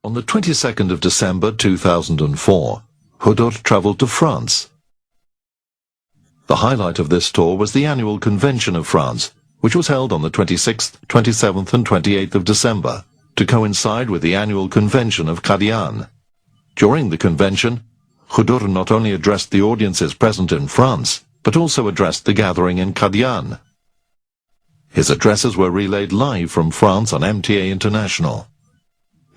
On the 22nd of December 2004, Hadhrat travelled to France. The highlight of this tour was the annual Convention of France, which was held on the 26th, 27th and 28th of December, to coincide with the annual Convention of Qadian. During the convention, Hadhrat not only addressed the audiences present in France, but also addressed the gathering in Qadian. His addresses were relayed live from France on MTA International.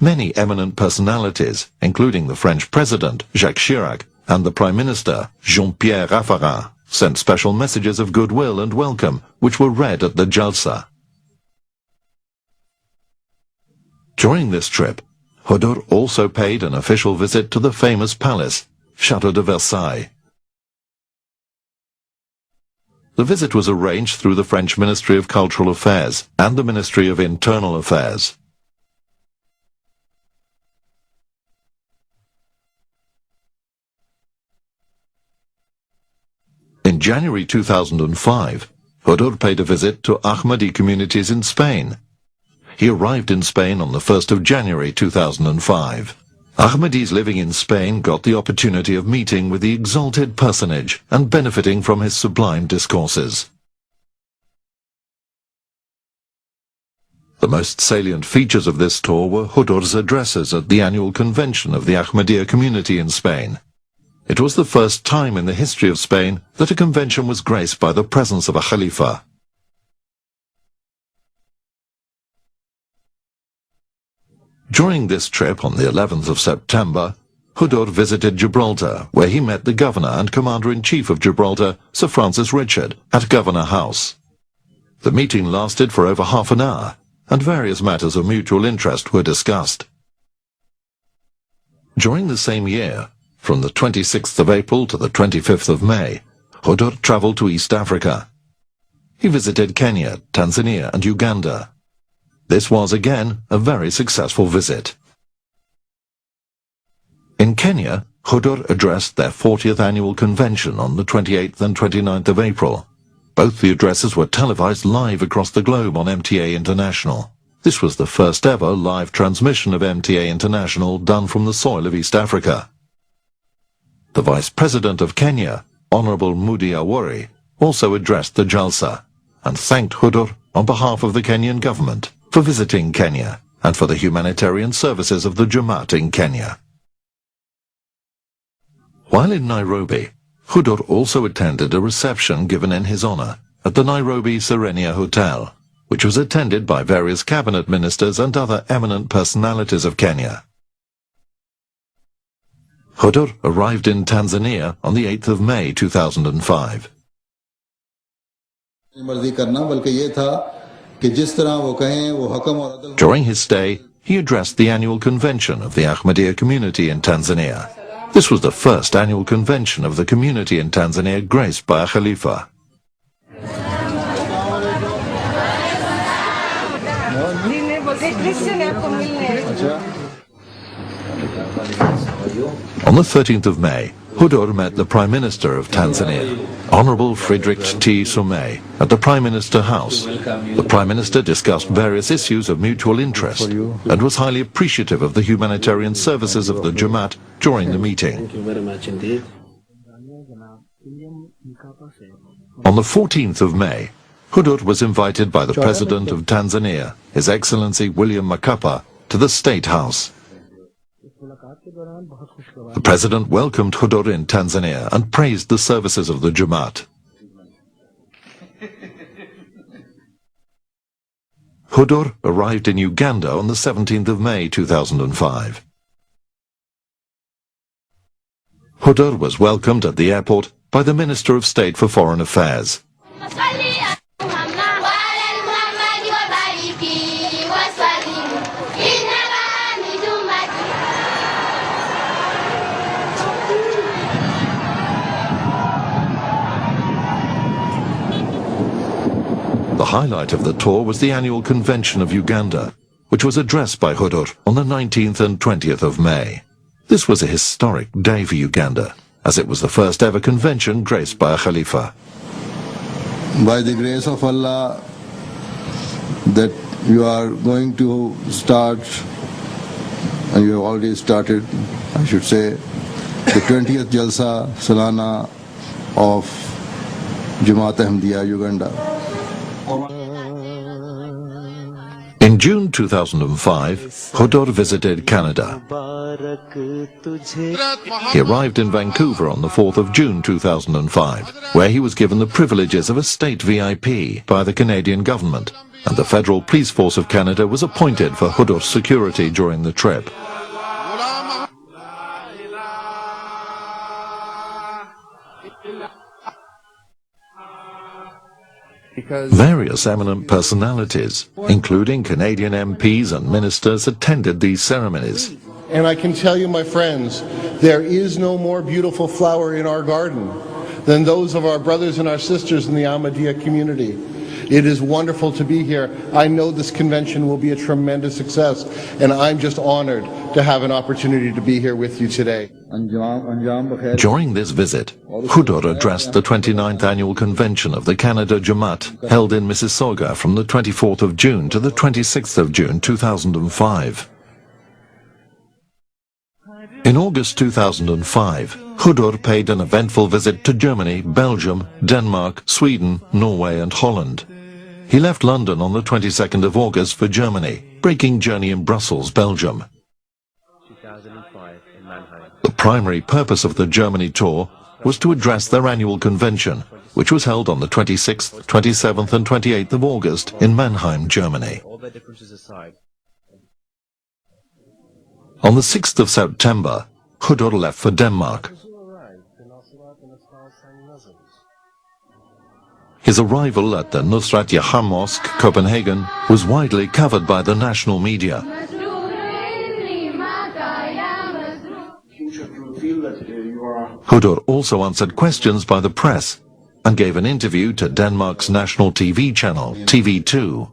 Many eminent personalities, including the French President, Jacques Chirac, and the Prime Minister, Jean-Pierre Raffarin, sent special messages of goodwill and welcome, which were read at the Jalsa. During this trip, Hadhrat also paid an official visit to the famous palace, Chateau de Versailles. The visit was arranged through the French Ministry of Cultural Affairs and the Ministry of Internal Affairs. In January 2005, Hadhrat paid a visit to Ahmadi communities in Spain. He arrived in Spain on the 1st of January 2005. Ahmadis living in Spain got the opportunity of meeting with the exalted personage and benefiting from his sublime discourses. The most salient features of this tour were Hadhrat's addresses at the annual convention of the Ahmadiyya community in Spain. It was the first time in the history of Spain that a convention was graced by the presence of a Khalifa. During this trip on the 11th of September, Hadhrat visited Gibraltar, where he met the Governor and Commander-in-Chief of Gibraltar, Sir Francis Richard, at Governor House. The meeting lasted for over half an hour, and various matters of mutual interest were discussed. During the same year, from the 26th of April to the 25th of May, Hadhrat travelled to East Africa. He visited Kenya, Tanzania and Uganda. This was again a very successful visit. In Kenya, Hadhrat addressed their 40th annual convention on the 28th and 29th of April. Both the addresses were televised live across the globe on MTA International. This was the first ever live transmission of MTA International done from the soil of East Africa. The Vice President of Kenya, Honourable Mudi Awori, also addressed the Jalsa and thanked Hadhrat on behalf of the Kenyan government for visiting Kenya and for the humanitarian services of the Jamaat in Kenya. While in Nairobi, Hadhrat also attended a reception given in his honour at the Nairobi Serenia Hotel, which was attended by various cabinet ministers and other eminent personalities of Kenya. Hadhrat arrived in Tanzania on the 8th of May 2005. During his stay, he addressed the annual convention of the Ahmadiyya community in Tanzania. This was the first annual convention of the community in Tanzania graced by a Khalifa. On the 13th of May, Hadhrat met the Prime Minister of Tanzania, Honourable Frederick T. Somei, at the Prime Minister House. The Prime Minister discussed various issues of mutual interest and was highly appreciative of the humanitarian services of the Jamaat during the meeting. Thank you very much indeed. On the 14th of May, Hadhrat was invited by the President of Tanzania, His Excellency William Mkapa, to the State House. The President welcomed Hadhrat in Tanzania and praised the services of the Jamaat. Hadhrat arrived in Uganda on the 17th of May 2005. Hadhrat was welcomed at the airport by the Minister of State for Foreign Affairs. The highlight of the tour was the annual convention of Uganda, which was addressed by Hadhrat on the 19th and 20th of May. This was a historic day for Uganda, as it was the first ever convention graced by a Khalifa. By the grace of Allah, that you are going to start and you have already started, I should say, the 20th Jalsa Salana of Jamaat Ahmadiyya, Uganda. In June 2005, Hadhrat visited Canada. He arrived in Vancouver on the 4th of June 2005, where he was given the privileges of a state VIP by the Canadian government, and the Federal Police Force of Canada was appointed for Hadhrat's security during the trip. Various eminent personalities, including Canadian MPs and ministers, attended these ceremonies. And I can tell you, my friends, there is no more beautiful flower in our garden than those of our brothers and our sisters in the Ahmadiyya community. It is wonderful to be here. I know this convention will be a tremendous success, and I'm just honored to have an opportunity to be here with you today. During this visit, Hadhrat addressed the 29th Annual Convention of the Canada Jamaat, held in Mississauga from the 24th of June to the 26th of June 2005. In August 2005, Hadhrat paid an eventful visit to Germany, Belgium, Denmark, Sweden, Norway and Holland. He left London on the 22nd of August for Germany, breaking journey in Brussels, Belgium. The primary purpose of the Germany tour was to address their annual convention, which was held on the 26th, 27th and 28th of August in Mannheim, Germany. On the 6th of September, Hadhrat left for Denmark. His arrival at the Nusrat Yahya Mosque, Copenhagen, was widely covered by the national media. Hadhrat also answered questions by the press and gave an interview to Denmark's national TV channel, TV2.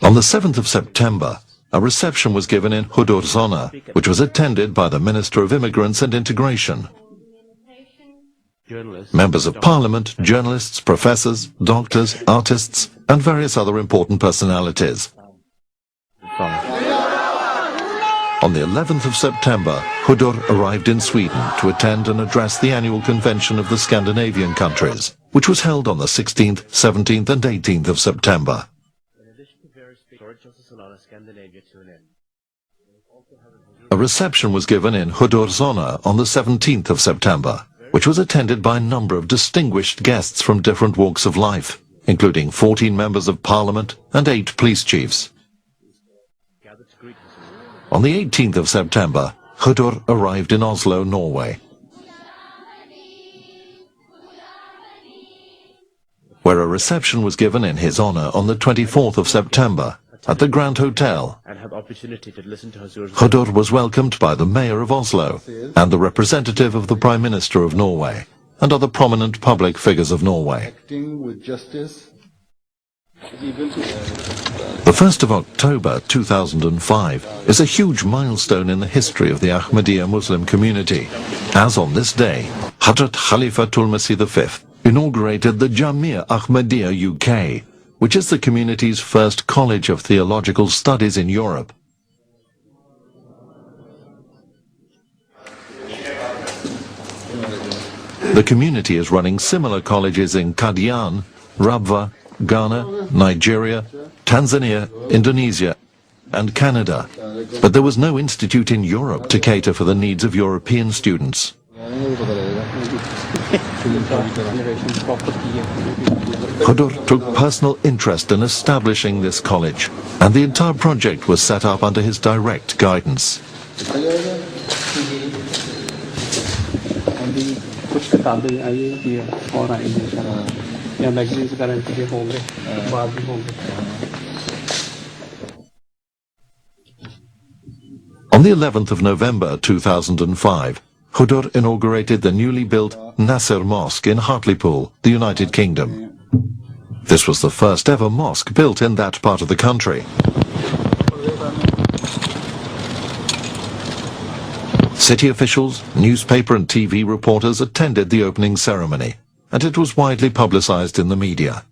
On the 7th of September, a reception was given in Hadhrat's honor, which was attended by the Minister of Immigrants and Integration. Members of Parliament, journalists, professors, doctors, artists, and various other important personalities. On the 11th of September, Hadhrat arrived in Sweden to attend and address the annual convention of the Scandinavian countries, which was held on the 16th, 17th and 18th of September. A reception was given in Hadhrat's honor on the 17th of September, which was attended by a number of distinguished guests from different walks of life, including 14 members of Parliament and 8 police chiefs. On the 18th of September, Hadhrat arrived in Oslo, Norway, where a reception was given in his honor on the 24th of September at the Grand Hotel. Hadhrat was welcomed by the mayor of Oslo and the representative of the Prime Minister of Norway and other prominent public figures of Norway. The 1st of October 2005 is a huge milestone in the history of the Ahmadiyya Muslim community, as on this day, Hadhrat Khalifatul Masih V inaugurated the Jamia Ahmadiyya UK, which is the community's first college of theological studies in Europe. The community is running similar colleges in Qadian, Rabwa, Ghana, Nigeria, Tanzania, Indonesia, and Canada, but there was no institute in Europe to cater for the needs of European students. Hadhrat took personal interest in establishing this college, and the entire project was set up under his direct guidance. On the 11th of November 2005, Hadhrat inaugurated the newly built Nasser Mosque in Hartlepool, the United Kingdom. This was the first ever mosque built in that part of the country. City officials, newspaper and TV reporters attended the opening ceremony, and it was widely publicized in the media.